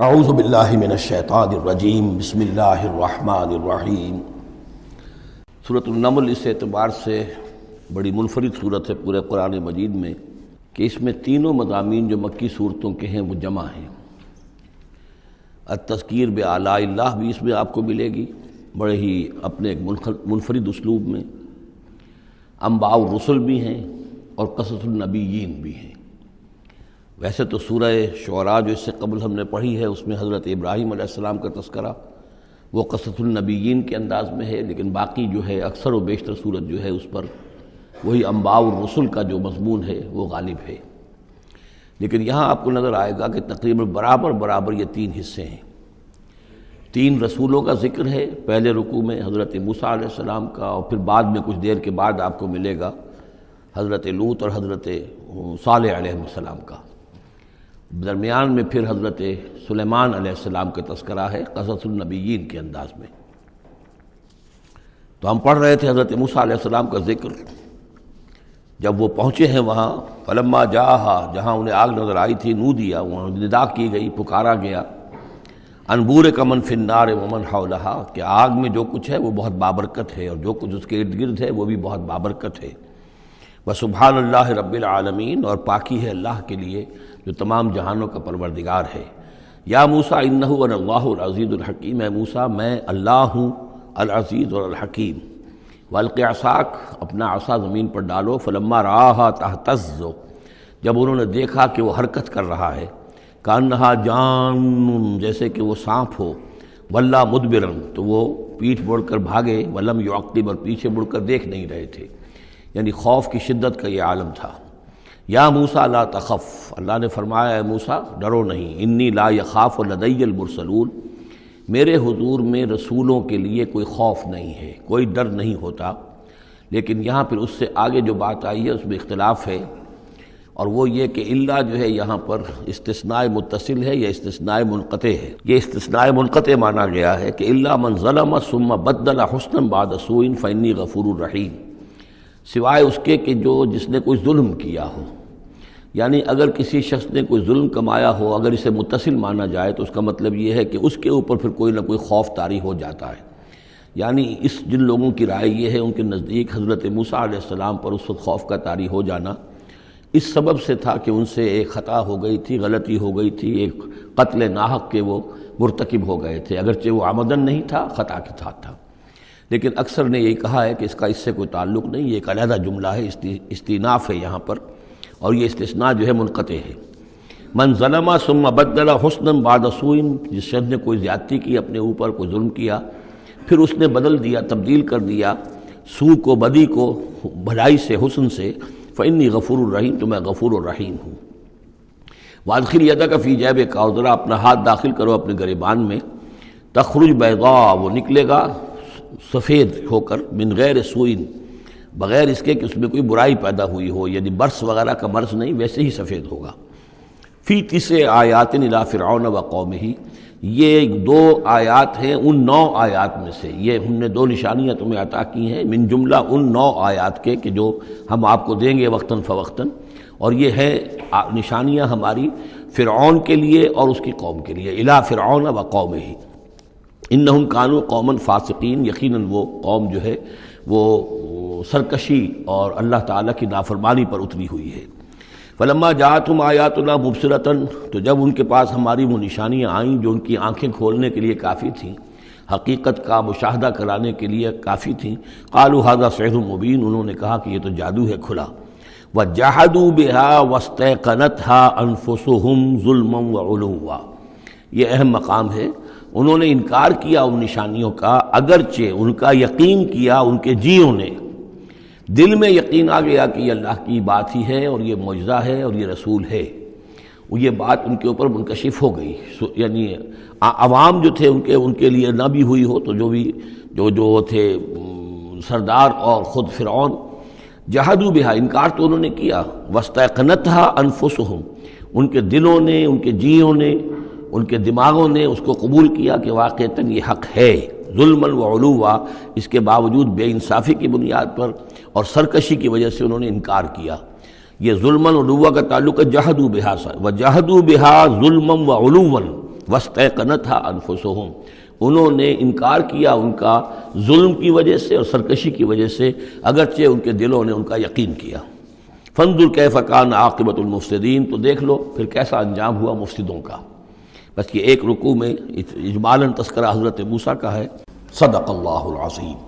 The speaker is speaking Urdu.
اعوذ باللہ من الشیطان الرجیم بسم اللہ الرحمن الرحیم۔ سورۃ النمل اس اعتبار سے بڑی منفرد صورت ہے پورے قرآن مجید میں کہ اس میں تینوں مضامین جو مکی صورتوں کے ہیں وہ جمع ہیں۔ التذکیر بآلاء اللہ بھی اس میں آپ کو ملے گی بڑے ہی اپنے ایک منفرد اسلوب میں، انباء الرسل بھی ہیں اور قصص النبیین بھی ہیں۔ ویسے تو سورہ شعراء جو اس سے قبل ہم نے پڑھی ہے اس میں حضرت ابراہیم علیہ السلام کا تذکرہ وہ قصص النبیین کے انداز میں ہے، لیکن باقی جو ہے اکثر و بیشتر صورت جو ہے اس پر وہی انباء الرسل کا جو مضمون ہے وہ غالب ہے۔ لیکن یہاں آپ کو نظر آئے گا کہ تقریباً برابر یہ تین حصے ہیں۔ تین رسولوں کا ذکر ہے، پہلے رکوع میں حضرت موسیٰ علیہ السلام کا، اور پھر بعد میں کچھ دیر کے بعد آپ کو ملے گا حضرت لوط اور حضرت صالح علیہ السلام کا۔ درمیان میں پھر حضرت سلیمان علیہ السلام کا تذکرہ ہے قصص النبیین کے انداز میں۔ تو ہم پڑھ رہے تھے حضرت موسیٰ علیہ السلام کا ذکر، جب وہ پہنچے ہیں وہاں فلما جاءہا، جہاں انہیں آگ نظر آئی تھی، نودیا، وہاں ندا کی گئی، پکارا گیا، ان بورک من فی النار ومن حولہا، کہ آگ میں جو کچھ ہے وہ بہت بابرکت ہے اور جو کچھ اس کے ارد گرد ہے وہ بھی بہت بابرکت ہے۔ وسبحان اللہ رب العالمین، اور پاکی ہے اللہ کے لیے جو تمام جہانوں کا پروردگار ہے۔ یا موسیٰ انہ انا اللہ العزیز الحکیم، اے موسیٰ میں اللہ ہوں العزیز اور الحکیم۔ والق عصاک، اپنا عصا زمین پر ڈالو، فلما رآہا تہتز، جب انہوں نے دیکھا کہ وہ حرکت کر رہا ہے، کانہا جان، جیسے کہ وہ سانپ ہو، ولا مدبرن، تو وہ پیٹھ موڑ کر بھاگے، ولم یعقب، اور پیچھے مڑ کر دیکھ نہیں رہے تھے، یعنی خوف کی شدت کا یہ عالم تھا۔ یا موسیٰ لا تخف، اللہ نے فرمایا اے موسیٰ ڈرو نہیں، انی لا یخاف لدی المرسلون، میرے حضور میں رسولوں کے لیے کوئی خوف نہیں ہے، کوئی ڈر نہیں ہوتا۔ لیکن یہاں پھر اس سے آگے جو بات آئی ہے اس میں اختلاف ہے، اور وہ یہ کہ اللہ جو ہے یہاں پر استثناء متصل ہے یا استثناء منقطع ہے۔ یہ استثناء منقطع مانا گیا ہے کہ الا من ظلم ثم بدل حسنا بعد سوء فانی غفور الرحیم، سوائے اس کے کہ جس نے کوئی ظلم کیا ہو، یعنی اگر کسی شخص نے کوئی ظلم کمایا ہو، اگر اسے متصل مانا جائے تو اس کا مطلب یہ ہے کہ اس کے اوپر پھر کوئی نہ کوئی خوف طاری ہو جاتا ہے۔ یعنی جن لوگوں کی رائے یہ ہے، ان کے نزدیک حضرت موسیٰ علیہ السلام پر اس وقت خوف کا طاری ہو جانا اس سبب سے تھا کہ ان سے ایک خطا ہو گئی تھی، غلطی ہو گئی تھی، ایک قتل ناحق کے وہ مرتکب ہو گئے تھے، اگرچہ وہ عمدن نہیں تھا، خطا کے ساتھ تھا۔ لیکن اکثر نے یہ کہا ہے کہ اس کا اس سے کوئی تعلق نہیں، یہ ایک علیحدہ جملہ ہے، استئناف ہے یہاں پر، اور یہ استثناء جو ہے منقطع ہے۔ من ظلم ثم بدل حسنا بعد سوء، جس شخص نے کوئی زیادتی کی اپنے اوپر، کوئی ظلم کیا، پھر اس نے بدل دیا، تبدیل کر دیا سوء کو، بدی کو، بھلائی سے، حسن سے، فإنی غفور الرحیم، تو میں غفور الرحیم ہوں۔ وادخل یدک فی جیبک، اور ذرا اپنا ہاتھ داخل کرو اپنے گریبان میں، تخرج بیضاء، وہ نکلے گا سفید ہو کر، من غیر سوء، بغیر اس کے کہ اس میں کوئی برائی پیدا ہوئی ہو، یعنی برس وغیرہ کا مرض نہیں، ویسے ہی سفید ہوگا۔ فی 9 آیات الی فرعون وقومہ، یہ 2 آیات ہیں ان 9 آیات میں سے، یہ ہم نے 2 نشانیاں تمہیں عطا کی ہیں من جملہ ان 9 آیات کے کہ جو ہم آپ کو دیں گے وقتاً فوقتاً، اور یہ ہے نشانیاں ہماری فرعون کے لیے اور اس کی قوم کے لیے، الی فرعون وقومہ انہم کانوا قوما فاسقین، یقیناً وہ قوم جو ہے وہ سرکشی اور اللہ تعالیٰ کی نافرمانی پر اتری ہوئی ہے۔ فلما جاءتہم آیاتنا مبصرۃ، تو جب ان کے پاس ہماری وہ نشانیاں آئیں جو ان کی آنکھیں کھولنے کے لیے کافی تھیں، حقیقت کا مشاہدہ کرانے کے لیے کافی تھیں، قالوا ھذا سحر مبین، انہوں نے کہا کہ یہ تو جادو ہے کھلا۔ وجحدوا بها واستيقنتها انفسهم ظلما وعلوا، یہ اہم مقام ہے، انہوں نے انکار کیا ان نشانیوں کا، اگرچہ ان کا یقین کیا ان کے جیوں نے، دل میں یقین آ گیا کہ یہ اللہ کی بات ہی ہے اور یہ معجزہ ہے اور یہ رسول ہے، وہ یہ بات ان کے اوپر منکشف ہو گئی، یعنی عوام جو تھے ان کے لیے نہ بھی ہوئی ہو تو جو تھے سردار اور خود فرعون، جحدوا بہا، انکار تو انہوں نے کیا، واستيقنتها انفسهم، ان کے دلوں نے، ان کے جیوں نے، ان کے دماغوں نے اس کو قبول کیا کہ واقعتاً یہ حق ہے، ظلماً وعلوا، اس کے باوجود بے انصافی کی بنیاد پر اور سرکشی کی وجہ سے انہوں نے انکار کیا۔ یہ ظلماً وعلوا کا تعلق ہے جحدوا بہا سے، وجحدوا بہا ظلماً وعلوا، واستيقنتها انفسهم، انہوں نے انکار کیا ان کا ظلم کی وجہ سے اور سرکشی کی وجہ سے، اگرچہ ان کے دلوں نے ان کا یقین کیا۔ فانظر کیف کان عاقبۃ المفسدین، تو دیکھ لو پھر کیسا انجام ہوا مفسدوں کا۔ بس یہ ایک رکوع میں اجمالاً تذکرہ حضرت موسیٰ کا ہے۔ صدق اللہ العظیم۔